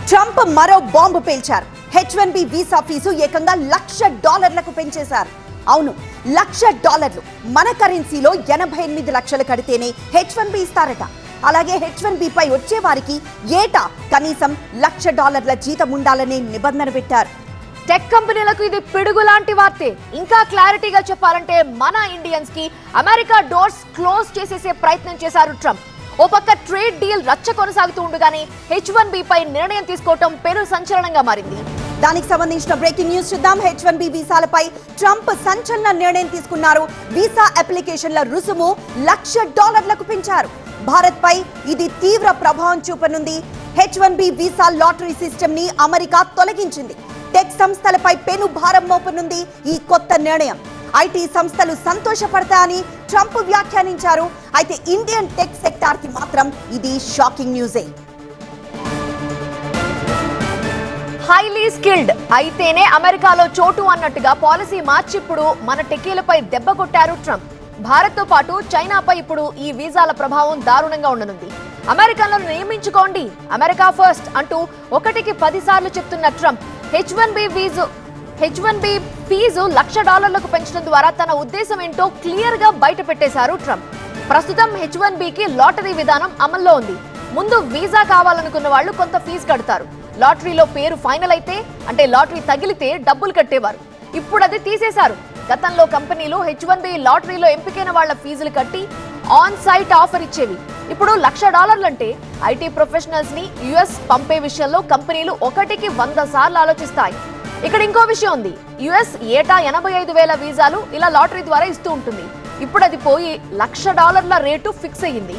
Trump మరో bomb పేల్చారు. H1B visa fee ఏకంగా $1,00,000 పెంచేశారు. అవును, $1,00,000. మన కరెన్సీలో 88 లక్షలు కడితేనే H1B ఇస్తారట. అలాగే H1B పై వచ్చే వారికి ఏటా కనీసం $1,00,000 జీతం ఉండాలనే నిబంధన పెట్టారు. టెక్ కంపెనీలకు ఇది పిడుగు లాంటి వార్తే. ఇంకా క్లారిటీగా చెప్పాలంటే మన ఇండియన్స్ కి అమెరికా డోర్స్ క్లోజ్ చేసేసే ప్రయత్నం చేశారు ట్రంప్. ఓ పక్క ట్రేడ్ డీల్ రచ్చ కొనసాగుతూ ఉండగానే H1B పై నిర్ణయం తీసుకోవటం పెను సంచలనంగా మారింది. దానికి సంబంధించిన బ్రేకింగ్ న్యూస్ చూద్దాం. H1B వీసాలపై ట్రంప్ సంచలన నిర్ణయం తీసుకున్నారు. వీసా అప్లికేషన్ల రుసుము $1,00,000 పెంచారు. భారత్ పై ఇది తీవ్ర ప్రభావం చూపనుంది. H1B వీసా లాటరీ సిస్టమ్ ని అమెరికా తొలగించింది. టెక్ సంస్థలపై పెను భారం మోపనుంది ఈ కొత్త నిర్ణయం. ఐటీ సంస్థలు సంతోషపడతాయని ట్రంప్ వ్యాఖ్యానించారు. అయితే ఇండియన్ టెక్ సెక్టార్ కి మాత్రం ఇది షాకింగ్ న్యూసే. హైలీ స్కిల్డ్ అయితేనే అమెరికాలో చోటు అన్నట్టుగా పాలసీ మార్చిప్పుడు మన టెకీలపై దెబ్బ కొట్టారు ట్రంప్. భారత్ తో పాటు చైనాపై ఇప్పుడు ఈ వీసాల ప్రభావం దారుణంగా ఉండనుంది. అమెరికన్లను నియమించుకోండి, అమెరికా ఫస్ట్ అంటూ 1కి 10 సార్లు చెప్తున్న ట్రంప్ H1B ఫీజు $1,00,000 పెంచడం ద్వారా తన ఉద్దేశం ఏంటో క్లియర్ గా బయట పెట్టేశారు ట్రంప్. ప్రస్తుతం H1Bకి లాటరీ విధానం అమల్లో ఉంది. ముందు వీసా కావాలనుకున్న వాళ్ళు కొంత ఫీజు కడతారు. లాటరీలో పేరు ఫైనల్ అయితే, అంటే లాటరీ తగిలితే డబ్బులు కట్టేవారు. ఇప్పుడు అది తీసేశారు. గతంలో కంపెనీలు H1B లాటరీలో ఎంపికైన వాళ్ల ఫీజులు కట్టి ఆన్ సైట్ ఆఫర్ ఇచ్చేవి. ఇప్పుడు $1,00,000 అంటే ఐటీ ప్రొఫెషనల్స్ ని US పంపే విషయంలో కంపెనీలు 1కి 100 సార్లు ఆలోచిస్తాయి. ఇక్కడ ఇంకో విషయం ఉంది. US ఏటా 85,000 వీసాలు ఇలా లాటరీ ద్వారా ఇస్తూ ఉంటుంది. ఇప్పుడు అది పోయి $1,00,000 రేటు ఫిక్స్ అయ్యింది.